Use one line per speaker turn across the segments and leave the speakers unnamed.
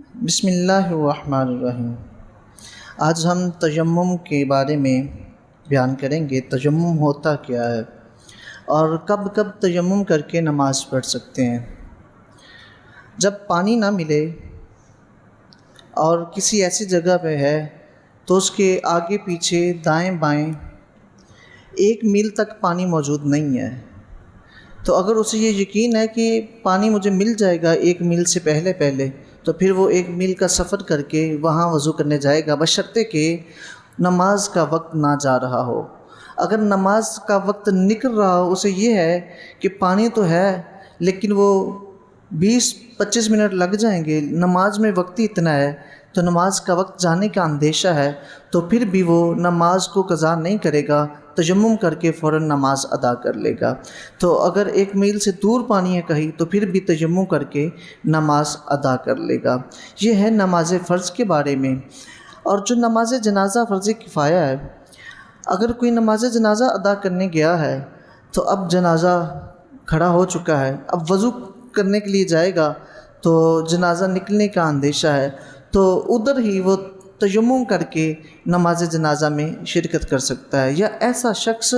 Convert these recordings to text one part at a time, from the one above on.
بسم اللہ الرحمن الرحیم۔ آج ہم تیمم کے بارے میں بیان کریں گے۔ تیمم ہوتا کیا ہے اور کب کب تیمم کر کے نماز پڑھ سکتے ہیں۔ جب پانی نہ ملے اور کسی ایسی جگہ پہ ہے تو اس کے آگے پیچھے دائیں بائیں 1 میل تک پانی موجود نہیں ہے، تو اگر اسے یہ یقین ہے کہ پانی مجھے مل جائے گا 1 میل سے پہلے تو پھر وہ 1 میل کا سفر کر کے وہاں وضو کرنے جائے گا، بشرطے کہ نماز کا وقت نہ جا رہا ہو۔ اگر نماز کا وقت نکل رہا ہو، اسے یہ ہے کہ پانی تو ہے لیکن وہ 20-25 منٹ لگ جائیں گے، نماز میں وقت ہی اتنا ہے، تو نماز کا وقت جانے کا اندیشہ ہے، تو پھر بھی وہ نماز کو قضا نہیں کرے گا، تیمم کر کے فوراً نماز ادا کر لے گا۔ تو اگر 1 میل سے دور پانی ہے کہیں تو پھر بھی تیمم کر کے نماز ادا کر لے گا۔ یہ ہے نماز فرض کے بارے میں۔ اور جو نماز جنازہ فرض کفایہ ہے، اگر کوئی نماز جنازہ ادا کرنے گیا ہے تو اب جنازہ کھڑا ہو چکا ہے، اب وضو کرنے کے لیے جائے گا تو جنازہ نکلنے کا اندیشہ ہے، تو ادھر ہی وہ تیمم کر کے نماز جنازہ میں شرکت کر سکتا ہے۔ یا ایسا شخص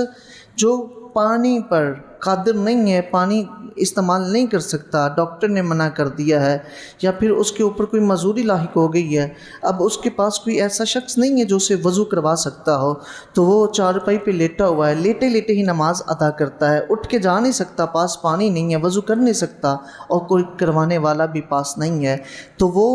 جو پانی پر قادر نہیں ہے، پانی استعمال نہیں کر سکتا، ڈاکٹر نے منع کر دیا ہے، یا پھر اس کے اوپر کوئی معذوری لاحق ہو گئی ہے، اب اس کے پاس کوئی ایسا شخص نہیں ہے جو اسے وضو کروا سکتا ہو، تو وہ چارپائی پہ لیٹا ہوا ہے، لیٹے لیٹے ہی نماز ادا کرتا ہے، اٹھ کے جا نہیں سکتا، پاس پانی نہیں ہے، وضو کر نہیں سکتا، اور کوئی کروانے والا بھی پاس نہیں ہے، تو وہ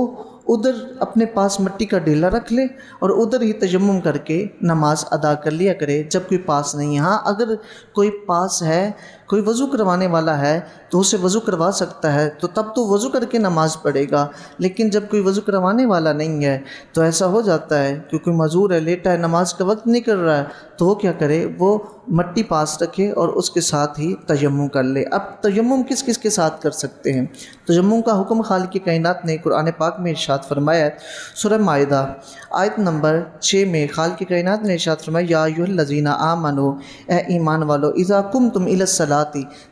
ادھر اپنے پاس مٹی کا ڈیلا رکھ لے اور ادھر ہی تیمم کر کے نماز ادا کر لیا کرے جب کوئی پاس نہیں ہے۔ ہاں اگر کوئی پاس ہے، کوئی وضو کروانے والا ہے تو اسے وضو کروا سکتا ہے، تو تب تو وضو کر کے نماز پڑھے گا، لیکن جب کوئی وضو کروانے والا نہیں ہے تو ایسا ہو جاتا ہے کہ کوئی معذور ہے، لیٹا ہے، نماز کا وقت نہیں کر رہا ہے، تو وہ کیا کرے، وہ مٹی پاس رکھے اور اس کے ساتھ ہی تیمم کر لے۔ اب تیمم کس کس کے ساتھ کر سکتے ہیں؟ تیمم کا حکم خالق کائنات نے قرآن پاک میں ارشاد فرمایا ہے۔ سورہ مائدہ آیت نمبر 6 میں خالق کائنات نے ارشاد فرمایا، یا ایھا الذین آمنوا، اے ایمان والو، اذا قمتم الی الصلاۃ،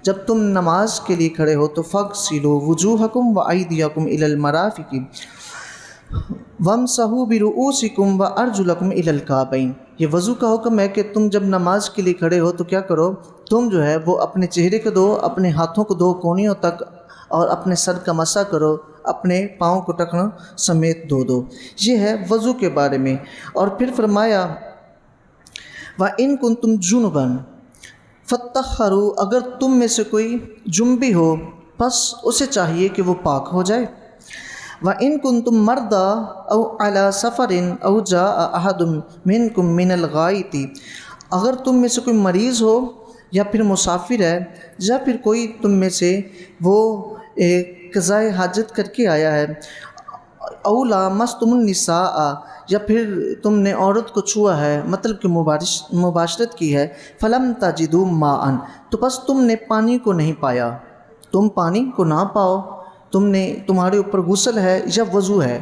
جب تم نماز کے لیے کھڑے ہو تو فاغسلوا وجوہکم وایدیکم الی المرافق وامسحوا برؤوسکم وارجلکم الی الکعبین۔ یہ وضو کا حکم ہے کہ تم جب نماز کے لیے کھڑے ہو تو کیا کرو، تم جو ہے وہ اپنے چہرے کو دھو، اپنے ہاتھوں کو دھو کونیوں تک، اور اپنے سر کا مسح کرو، اپنے پاؤں کو ٹخنوں سمیت دھو۔ یہ ہے وضو کے بارے میں۔ اور پھر فرمایا، وَإِن كُنتُمْ جُنُبًا فَطَّهَّرُوا، اگر تم میں سے کوئی جنبی ہو پس اسے چاہیے کہ وہ پاک ہو جائے۔ وَإِن كُنتُم مَرْضَىٰ أَوْ عَلَىٰ سَفَرٍ أَوْ جَاءَ أَحَدٌ مِّنكُم مِّنَ الْغَائِطِ، اگر تم میں سے کوئی مریض ہو یا پھر مسافر ہے، یا پھر کوئی تم میں سے وہ قضائے حاجت کر کے آیا ہے، أَوْ لَامَسْتُمُ النِّسَاءَ، یا پھر تم نے عورت کو چھوا ہے، مطلب کہ مباشرت کی ہے، فَلَمْ تَجِدُوا مَاءً، تو بس تم نے پانی کو نہیں پایا، تم پانی کو نہ پاؤ، تمہارے اوپر غسل ہے یا وضو ہے،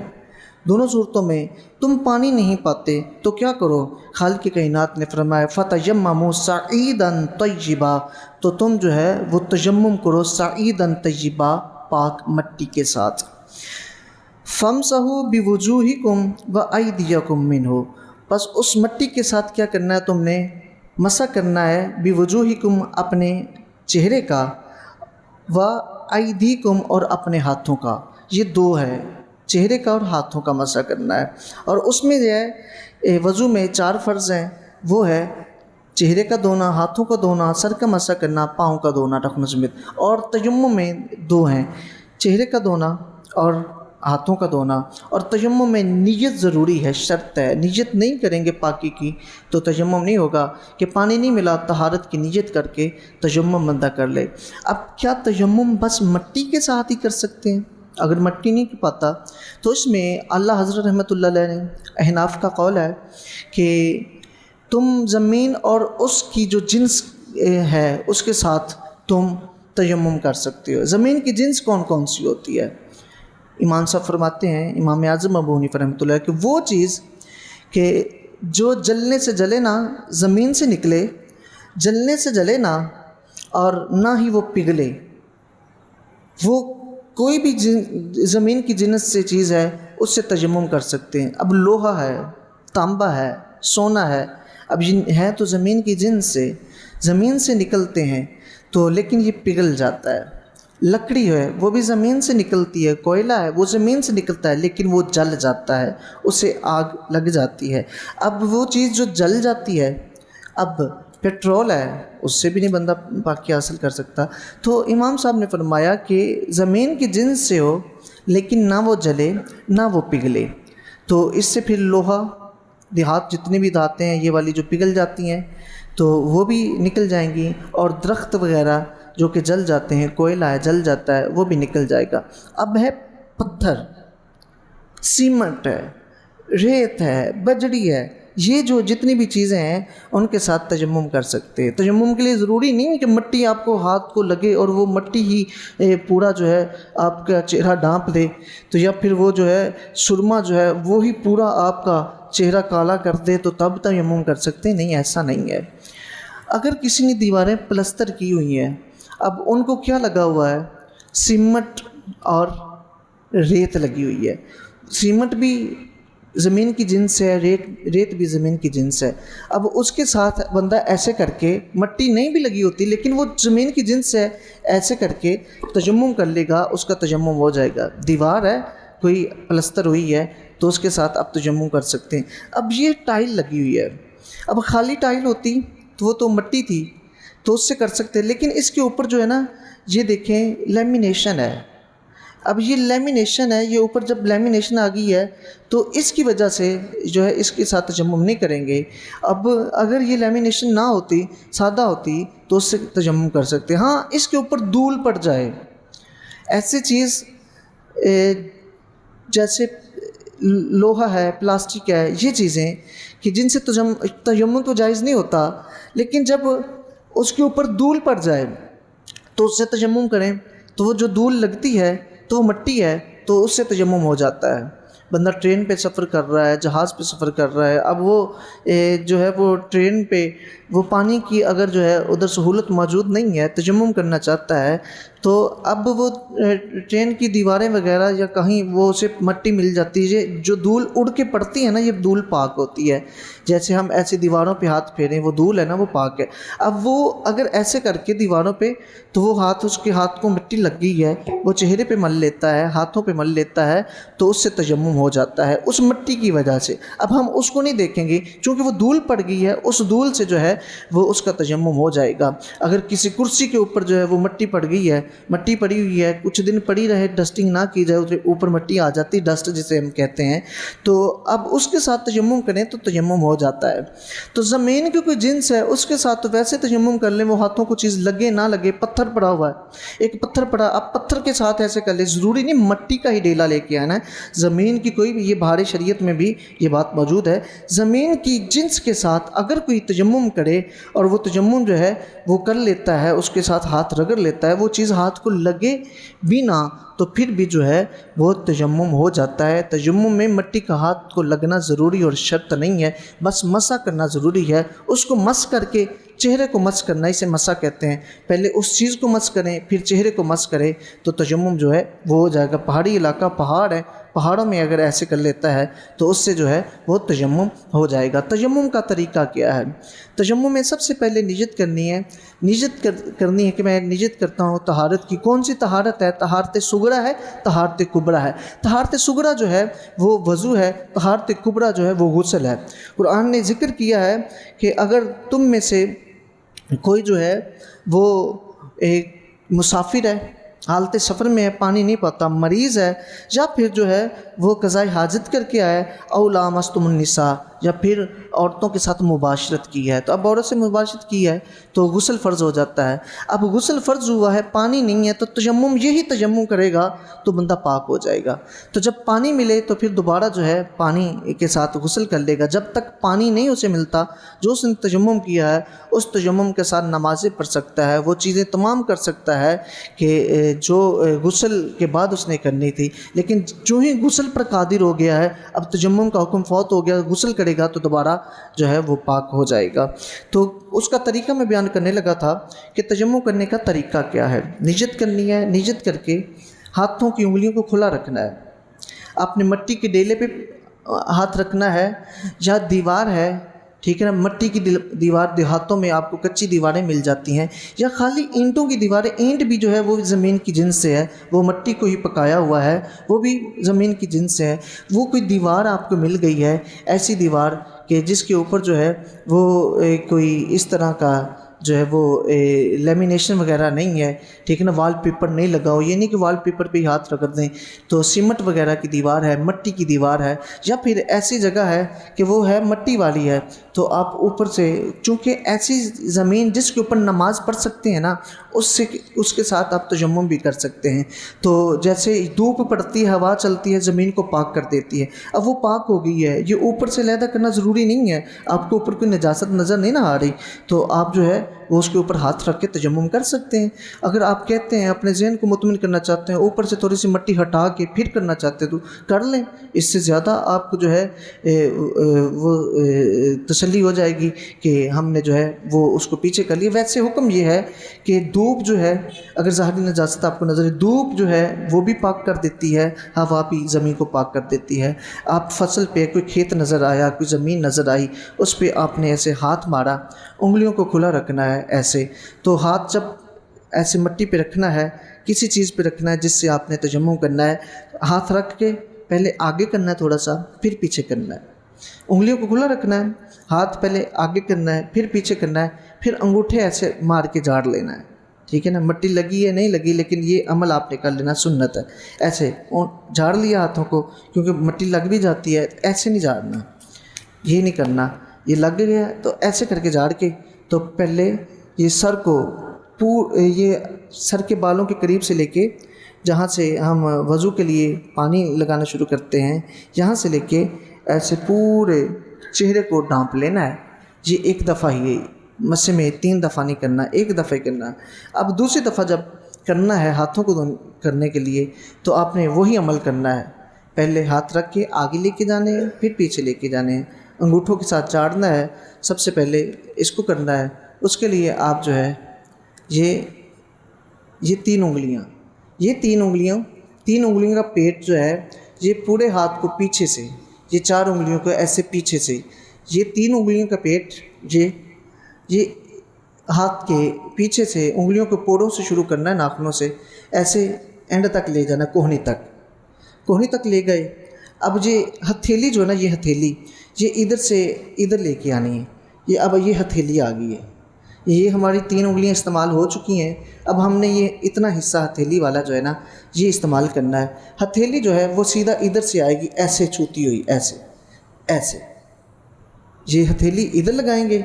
دونوں صورتوں میں تم پانی نہیں پاتے تو کیا کرو، خالق کائنات نے فرمایا، فَتَيَمَّمُوا صَعِيدًا طَيِّبًا، تو تم جو ہے وہ تیمم کرو صعیداً طیبہ، پاک مٹی کے ساتھ۔ فَامْسَحُوا بِوُجُوهِكُمْ وَأَيْدِيَكُمْ مِنْهُ، بس اس مٹی کے ساتھ کیا کرنا ہے، تم نے مسح کرنا ہے، بِوُجُوهِكُمْ اپنے چہرے کا، وَأَيْدِيكُمْ اور اپنے ہاتھوں کا، یہ 2 ہے، چہرے کا اور ہاتھوں کا مسح کرنا ہے۔ اور اس میں جو ہے وضو میں 4 فرض ہیں، وہ ہے چہرے کا دھونا، ہاتھوں کا دھونا، سر کا مسح کرنا، پاؤں کا دھونا ٹخنوں سمیت۔ اور تیمم میں 2 ہیں، چہرے کا دھونا اور ہاتھوں کا دھونا۔ اور تیمم میں نیت ضروری ہے، شرط ہے، نیت نہیں کریں گے پاکی کی تو تیمم نہیں ہوگا، کہ پانی نہیں ملا طہارت کی نیت کر کے تیمم بندہ کر لے۔ اب کیا تیمم بس مٹی کے ساتھ ہی کر سکتے ہیں؟ اگر مٹی نہیں پاتا تو اس میں اعلیٰ حضرت رحمۃ اللہ علیہ نے، احناف کا قول ہے کہ تم زمین اور اس کی جو جنس ہے اس کے ساتھ تم تیمم کر سکتے ہو۔ زمین کی جنس کون کون سی ہوتی ہے؟ امام صاحب فرماتے ہیں، امام اعظم ابو حنیفہ رحمۃ اللہ، کہ وہ چیز کہ جو جلنے سے جلے نہ، زمین سے نکلے، جلنے سے جلے نہ، اور نہ ہی وہ پگھلے، وہ کوئی بھی زمین کی جنس سے چیز ہے اس سے تیمم کر سکتے ہیں۔ اب لوہا ہے، تانبا ہے، سونا ہے، اب یہ ہے تو زمین کی جنس سے، زمین سے نکلتے ہیں تو لیکن یہ پگھل جاتا ہے۔ لکڑی ہے وہ بھی زمین سے نکلتی ہے، کوئلہ ہے وہ زمین سے نکلتا ہے لیکن وہ جل جاتا ہے، اسے آگ لگ جاتی ہے۔ اب وہ چیز جو جل جاتی ہے، اب پیٹرول ہے، اس سے بھی نہیں بندہ پاکی حاصل کر سکتا۔ تو امام صاحب نے فرمایا کہ زمین کی جنس سے ہو لیکن نہ وہ جلے نہ وہ پگھلے، تو اس سے پھر لوہا، دیہات جتنی بھی دھاتیں ہیں یہ والی جو پگھل جاتی ہیں تو وہ بھی نکل جائیں گی، اور درخت وغیرہ جو کہ جل جاتے ہیں، کوئلہ ہے جل جاتا ہے، وہ بھی نکل جائے گا۔ اب ہے پتھر، سیمنٹ ہے، ریت ہے، بجڑی ہے، یہ جو جتنی بھی چیزیں ہیں ان کے ساتھ تیمم کر سکتے ہیں۔ تیمم کے لیے ضروری نہیں ہے کہ مٹی آپ کو ہاتھ کو لگے اور وہ مٹی ہی پورا جو ہے آپ کا چہرہ ڈھانپ دے، تو یا پھر وہ جو ہے سرما جو ہے وہی پورا آپ کا چہرہ کالا کر دے تو تب تیمم کر سکتے ہیں، نہیں ایسا نہیں ہے۔ اگر کسی نے دیواریں پلستر کی ہوئی ہیں، اب ان کو کیا لگا ہوا ہے؟ سیمنٹ اور ریت لگی ہوئی ہے۔ سیمنٹ بھی زمین کی جنس ہے، ریت بھی زمین کی جنس ہے۔ اب اس کے ساتھ بندہ ایسے کر کے، مٹی نہیں بھی لگی ہوتی لیکن وہ زمین کی جنس ہے، ایسے کر کے تیمم کر لے گا، اس کا تیمم ہو جائے گا۔ دیوار ہے کوئی پلستر ہوئی ہے تو اس کے ساتھ آپ تیمم کر سکتے ہیں۔ اب یہ ٹائل لگی ہوئی ہے، اب خالی ٹائل ہوتی تو وہ تو مٹی تھی تو اس سے کر سکتے، لیکن اس کے اوپر جو ہے نا یہ دیکھیں لیمینیشن ہے۔ اب یہ لیمینیشن ہے، یہ اوپر جب لیمینیشن آ گئی ہے تو اس کی وجہ سے جو ہے اس کے ساتھ تیمم نہیں کریں گے۔ اب اگر یہ لیمینیشن نہ ہوتی، سادہ ہوتی تو اس سے تیمم کر سکتے۔ ہاں اس کے اوپر دھول پڑ جائے، ایسی چیز جیسے لوہا ہے، پلاسٹک ہے، یہ چیزیں کہ جن سے تیمم تو جائز نہیں ہوتا، لیکن جب اس کے اوپر دھول پڑ جائے تو اس سے تیمم کریں، تو وہ جو دھول لگتی ہے تو وہ مٹی ہے تو اس سے تیمم ہو جاتا ہے۔ بندہ ٹرین پہ سفر کر رہا ہے، جہاز پہ سفر کر رہا ہے، اب وہ جو ہے وہ ٹرین پہ وہ پانی کی اگر جو ہے ادھر سہولت موجود نہیں ہے، تیمم کرنا چاہتا ہے تو اب وہ ٹرین کی دیواریں وغیرہ یا کہیں وہ اسے مٹی مل جاتی ہے، جو دھول اڑ کے پڑتی ہے نا یہ دھول پاک ہوتی ہے۔ جیسے ہم ایسے دیواروں پہ ہاتھ پھیریں، وہ دھول ہے نا وہ پاک ہے۔ اب وہ اگر ایسے کر کے دیواروں پہ تو وہ اس کے ہاتھ کو مٹی لگ گئی ہے، وہ چہرے پہ مل لیتا ہے، ہاتھوں پہ مل لیتا ہے تو اس سے تیمم ہو جاتا ہے اس مٹی کی وجہ سے۔ اب ہم اس کو نہیں دیکھیں گے چونکہ وہ دھول پڑ گئی ہے، اس دھول سے جو ہے وہ اس کا تیمم ہو جائے گا۔ اگر کسی کرسی کے اوپر جو ہے وہ مٹی پڑ گئی ہے، مٹی پڑی ہوئی ہے، کچھ دن پڑی رہے، ڈسٹنگ نہ کی جائے، اسے اوپر مٹی آ جاتی، ڈسٹ جسے ہم کہتے ہیں، تو اب اس کے ساتھ تیمم کریں تو تیمم ہو جاتا ہے۔ تو زمین کی کوئی جنس ہے اس کے ساتھ تو ویسے تیمم کر لیں، وہ ہاتھوں کو چیز لگے نہ لگے۔ پتھر پڑا ہوا ہے، ایک پتھر پڑا، اب پتھر کے ساتھ ایسے کر لیں، ضروری نہیں مٹی کا ہی ڈیلا لے کے آنا ہے، زمین کی کوئی بھی، یہ بہار شریعت میں بھی یہ بات موجود ہے، زمین کی جنس کے ساتھ اگر کوئی تیمم کرے اور وہ تیمم جو ہے وہ کر لیتا ہے، اس کے ساتھ ہاتھ رگڑ لیتا ہے، وہ چیز ہاتھ کو لگے بھی نہ تو پھر بھی جو ہے وہ تیمم ہو جاتا ہے۔ تیمم میں مٹی کا ہاتھ کو لگنا ضروری اور شرط نہیں ہے، بس مسح کرنا ضروری ہے۔ اس کو مس کر کے چہرے کو مس کرنا، اسے مسح کہتے ہیں۔ پہلے اس چیز کو مس کریں پھر چہرے کو مس کریں تو تیمم جو ہے وہ ہو جائے گا۔ پہاڑی علاقہ، پہاڑ ہے، پہاڑوں میں اگر ایسے کر لیتا ہے تو اس سے جو ہے وہ تیمم ہو جائے گا۔ تیمم کا طریقہ کیا ہے؟ تیمم میں سب سے پہلے نیت کرنی ہے، نیت کرنی ہے کہ میں نیت کرتا ہوں طہارت کی۔ کون سی طہارت ہے؟ طہارت صغریٰ ہے، طہارت کبریٰ ہے۔ طہارت صغریٰ جو ہے وہ وضو ہے، طہارت کبریٰ جو ہے وہ غسل ہے۔ قرآن نے ذکر کیا ہے کہ اگر تم میں سے کوئی جو ہے وہ ایک مسافر ہے، حالت سفر میں ہے، پانی نہیں پاتا، مریض ہے، یا پھر جو ہے وہ قضاء حاجت کر کے آئے، او لامستم النساء، یا پھر عورتوں کے ساتھ مباشرت کی ہے، تو اب عورت سے مباشرت کی ہے تو غسل فرض ہو جاتا ہے۔ اب غسل فرض ہوا ہے، پانی نہیں ہے تو تیمم، یہی تیمم کرے گا تو بندہ پاک ہو جائے گا۔ تو جب پانی ملے تو پھر دوبارہ جو ہے پانی کے ساتھ غسل کر لے گا۔ جب تک پانی نہیں اسے ملتا، جو اس نے تیمم کیا ہے اس تیمم کے ساتھ نمازیں پڑھ سکتا ہے، وہ چیزیں تمام کر سکتا ہے کہ جو غسل کے بعد اس نے کرنی تھی۔ لیکن جو ہی غسل پر قادر ہو گیا ہے، اب تیمم کا حکم فوت ہو گیا، غسل کرے گا تو دوبارہ جو ہے وہ پاک ہو جائے گا۔ تو اس کا طریقہ میں بیان کرنے لگا تھا کہ تیمم کرنے کا طریقہ کیا ہے۔ نیت کرنی ہے، نیت کر کے ہاتھوں کی انگلیوں کو کھلا رکھنا ہے۔ آپ نے مٹی کے ڈیلے پہ ہاتھ رکھنا ہے یا دیوار ہے، ٹھیک ہے نا، مٹی کی دیوار دیہاتوں میں آپ کو کچی دیواریں مل جاتی ہیں، یا خالی اینٹوں کی دیواریں، اینٹ بھی جو ہے وہ زمین کی جنس سے ہے، وہ مٹی کو ہی پکایا ہوا ہے، وہ بھی زمین کی جنس سے ہے، وہ کوئی دیوار آپ کو مل گئی ہے، ایسی دیوار کہ جس کے اوپر جو ہے وہ کوئی اس طرح کا جو ہے وہ لیمینیشن وغیرہ نہیں ہے، ٹھیک ہے نا، وال پیپر نہیں لگا ہو، یہ نہیں کہ وال پیپر پہ ہی ہاتھ رگڑ دیں، تو سیمنٹ وغیرہ کی دیوار ہے، مٹی کی دیوار ہے، یا پھر ایسی جگہ ہے کہ وہ ہے مٹی والی ہے، تو آپ اوپر سے، چونکہ ایسی زمین جس کے اوپر نماز پڑھ سکتے ہیں نا، اس کے ساتھ آپ تیمم بھی کر سکتے ہیں۔ تو جیسے دھوپ پڑتی ہے، ہوا چلتی ہے، زمین کو پاک کر دیتی ہے، اب وہ پاک ہو گئی ہے، یہ اوپر سے علیحدہ کرنا ضروری نہیں ہے، آپ کو اوپر کوئی نجاست نظر نہیں نہ آ رہی، تو آپ جو ہے وہ اس کے اوپر ہاتھ رکھ کے تیمم کر سکتے ہیں۔ اگر آپ کہتے ہیں اپنے ذہن کو مطمئن کرنا چاہتے ہیں، اوپر سے تھوڑی سی مٹی ہٹا کے پھر کرنا چاہتے ہیں تو کر لیں، اس سے زیادہ آپ کو جو ہے وہ تسلی ہو جائے گی کہ ہم نے جو ہے وہ اس کو پیچھے کر لیا۔ ویسے حکم یہ ہے کہ دھوپ جو ہے، اگر ظاہری نجاست آپ کو نظر ہے، دھوپ جو ہے وہ بھی پاک کر دیتی ہے، ہوا بھی زمین کو پاک کر دیتی ہے۔ آپ فصل پہ کوئی کھیت نظر آیا، کوئی زمین نظر آئی، اس پہ آپ نے ایسے ہاتھ مارا، انگلیوں کو کھلا رکھنا ہے ایسے، تو ہاتھ جب ایسے مٹی پہ رکھنا ہے، کسی چیز پہ رکھنا ہے جس سے آپ نے تیمم کرنا ہے، ہاتھ رکھ کے پہلے آگے کرنا ہے تھوڑا سا، پھر پیچھے کرنا ہے، انگلیوں کو کھلا رکھنا ہے، ہاتھ پہلے آگے کرنا ہے، پھر پیچھے کرنا ہے، پھر انگوٹھے ایسے مار کے جھاڑ لینا ہے، ٹھیک ہے نا، مٹی لگی ہے نہیں لگی، لیکن یہ عمل آپ نے کر لینا، سنت ہے، ایسے جھاڑ لیا ہاتھوں کو، کیونکہ مٹی لگ بھی جاتی ہے، ایسے نہیں جھاڑنا، یہ نہیں کرنا، یہ لگ گیا تو ایسے کر کے جھاڑ کے، تو پہلے یہ سر کو یہ سر کے بالوں کے قریب سے لے کے، جہاں سے ہم وضو کے لیے پانی لگانا شروع کرتے ہیں، یہاں سے لے کے ایسے پورے چہرے کو ڈھانپ لینا ہے، یہ ایک دفعہ ہی، مسے میں 3 دفعہ نہیں کرنا، ایک دفعہ ہی کرنا۔ اب دوسری دفعہ جب کرنا ہے ہاتھوں کو کرنے کے لیے، تو آپ نے وہی عمل کرنا ہے، پہلے ہاتھ رکھ کے آگے لے کے جانے ہیں، پھر پیچھے لے کے جانے ہیں، انگوٹھوں کے ساتھ چاڑنا ہے، سب سے پہلے اس کو کرنا ہے، اس کے لیے آپ جو ہے یہ 3 انگلیاں، تین انگلیوں کا پیٹ جو ہے، یہ پورے ہاتھ کو پیچھے سے، یہ 4 انگلیوں کو ایسے پیچھے سے، یہ 3 انگلیوں کا پیٹ، یہ ہاتھ کے پیچھے سے انگلیوں کو پوروں سے شروع کرنا ہے، ناخنوں سے ایسے اینڈ تک لے جانا، کوہنی تک لے گئے۔ اب یہ ہتھیلی جو ہے نا، یہ ہتھیلی یہ ادھر سے ادھر لے کے آنی ہے، یہ ہتھیلی آ گئی ہے، یہ ہماری 3 انگلیاں استعمال ہو چکی ہیں، اب ہم نے یہ اتنا حصہ ہتھیلی والا جو ہے نا یہ استعمال کرنا ہے۔ ہتھیلی جو ہے وہ سیدھا ادھر سے آئے گی، ایسے چھوتی ہوئی، ایسے یہ ہتھیلی ادھر لگائیں گے،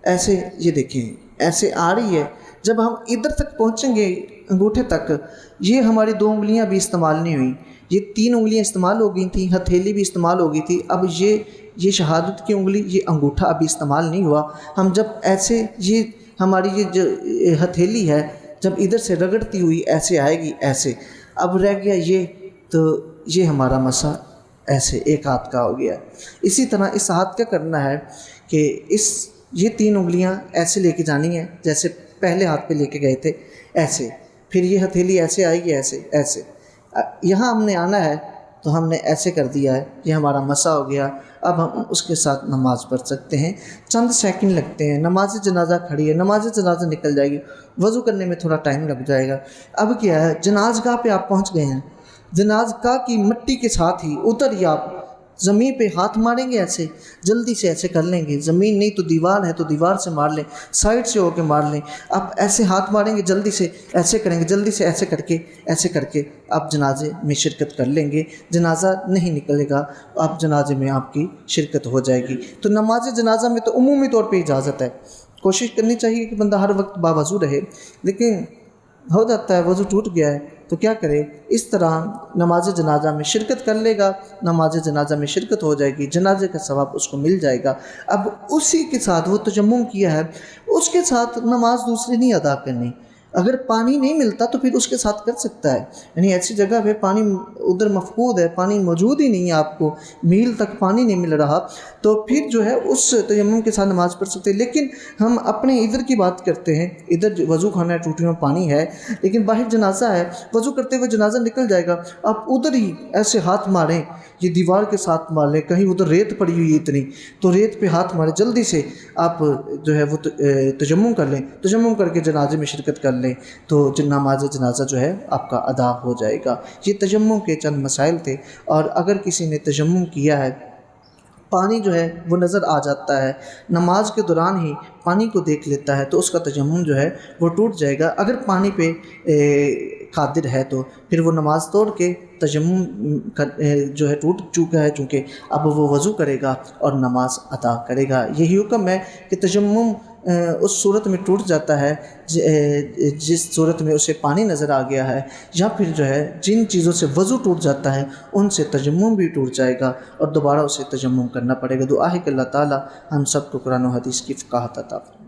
ایسے، یہ دیکھیں ایسے آ رہی ہے، جب ہم ادھر تک پہنچیں گے انگوٹھے تک، یہ ہماری 2 انگلیاں بھی استعمال نہیں ہوئیں، یہ 3 انگلیاں استعمال ہو گئی تھیں، ہتھیلی بھی استعمال ہو گئی تھی، اب یہ شہادت کی انگلی، یہ انگوٹھا ابھی استعمال نہیں ہوا۔ ہم جب ایسے، یہ ہماری یہ جو ہتھیلی ہے جب ادھر سے رگڑتی ہوئی ایسے آئے گی، ایسے، اب رہ گیا یہ، تو یہ ہمارا مسا ایسے ایک ہاتھ کا ہو گیا۔ اسی طرح اس ہاتھ کا کرنا ہے کہ یہ 3 انگلیاں ایسے لے کے جانی ہیں جیسے پہلے ہاتھ پہ لے کے گئے تھے، ایسے، پھر یہ ہتھیلی ایسے آئے گی، ایسے یہاں ہم نے آنا ہے، تو ہم نے ایسے کر دیا ہے، یہ ہمارا مسا ہو گیا۔ اب ہم اس کے ساتھ نماز پڑھ سکتے ہیں، چند سیکنڈ لگتے ہیں، نماز جنازہ کھڑی ہے، نماز جنازہ نکل جائے گی، وضو کرنے میں تھوڑا ٹائم لگ جائے گا۔ اب کیا ہے، جناز گاہ پہ آپ پہنچ گئے ہیں، جناز گاہ کی مٹی کے ساتھ ہی ادھر ہی آپ زمین پہ ہاتھ ماریں گے، ایسے جلدی سے ایسے کر لیں گے، زمین نہیں تو دیوار ہے تو دیوار سے مار لیں، سائڈ سے ہو کے مار لیں، آپ ایسے ہاتھ ماریں گے، جلدی سے ایسے کریں گے، جلدی سے ایسے کر کے آپ جنازے میں شرکت کر لیں گے، جنازہ نہیں نکلے گا، آپ جنازے میں آپ کی شرکت ہو جائے گی۔ تو نماز جنازہ میں تو عمومی طور پہ اجازت ہے، کوشش کرنی چاہیے کہ بندہ ہر وقت باوضو رہے، لیکن ہو جاتا ہے وضو ٹوٹ گیا ہے تو کیا کرے، اس طرح نماز جنازہ میں شرکت کر لے گا، نماز جنازہ میں شرکت ہو جائے گی، جنازے کا ثواب اس کو مل جائے گا۔ اب اسی کے ساتھ وہ تیمم کیا ہے، اس کے ساتھ نماز دوسری نہیں ادا کرنی۔ اگر پانی نہیں ملتا تو پھر اس کے ساتھ کر سکتا ہے، یعنی ایسی جگہ پہ پانی ادھر مفقود ہے، پانی موجود ہی نہیں ہے، آپ کو میل تک پانی نہیں مل رہا، تو پھر جو ہے اس تیمم کے ساتھ نماز پڑھ سکتے ہیں۔ لیکن ہم اپنے ادھر کی بات کرتے ہیں، ادھر وضو خانہ ہے، ٹوٹی میں پانی ہے، لیکن باہر جنازہ ہے، وضو کرتے ہوئے جنازہ نکل جائے گا، آپ ادھر ہی ایسے ہاتھ ماریں، یہ دیوار کے ساتھ مار لیں، کہیں ادھر ریت پڑی ہوئی ہے اتنی، تو ریت پہ ہاتھ ماریں، جلدی سے آپ جو ہے وہ تیمم کر لیں، تیمم کر کے جنازے میں شرکت کر لیں، تو نماز جنازہ جو ہے آپ کا ادا ہو جائے گا۔ یہ تیمم کے چند مسائل تھے۔ اور اگر کسی نے تیمم کیا ہے، پانی جو ہے وہ نظر آ جاتا ہے، نماز کے دوران ہی پانی کو دیکھ لیتا ہے، تو اس کا تیمم جو ہے وہ ٹوٹ جائے گا۔ اگر پانی پہ قادر ہے تو پھر وہ نماز توڑ کے تیمم جو ہے ٹوٹ چکا ہے چونکہ، اب وہ وضو کرے گا اور نماز ادا کرے گا۔ یہی حکم ہے کہ تیمم اس صورت میں ٹوٹ جاتا ہے جس صورت میں اسے پانی نظر آ گیا ہے، یا پھر جو ہے جن چیزوں سے وضو ٹوٹ جاتا ہے ان سے تیمم بھی ٹوٹ جائے گا اور دوبارہ اسے تیمم کرنا پڑے گا۔ دعا ہے کہ اللہ تعالی ہم سب کو قرآن و حدیث کی فقاہت عطا فرمائے۔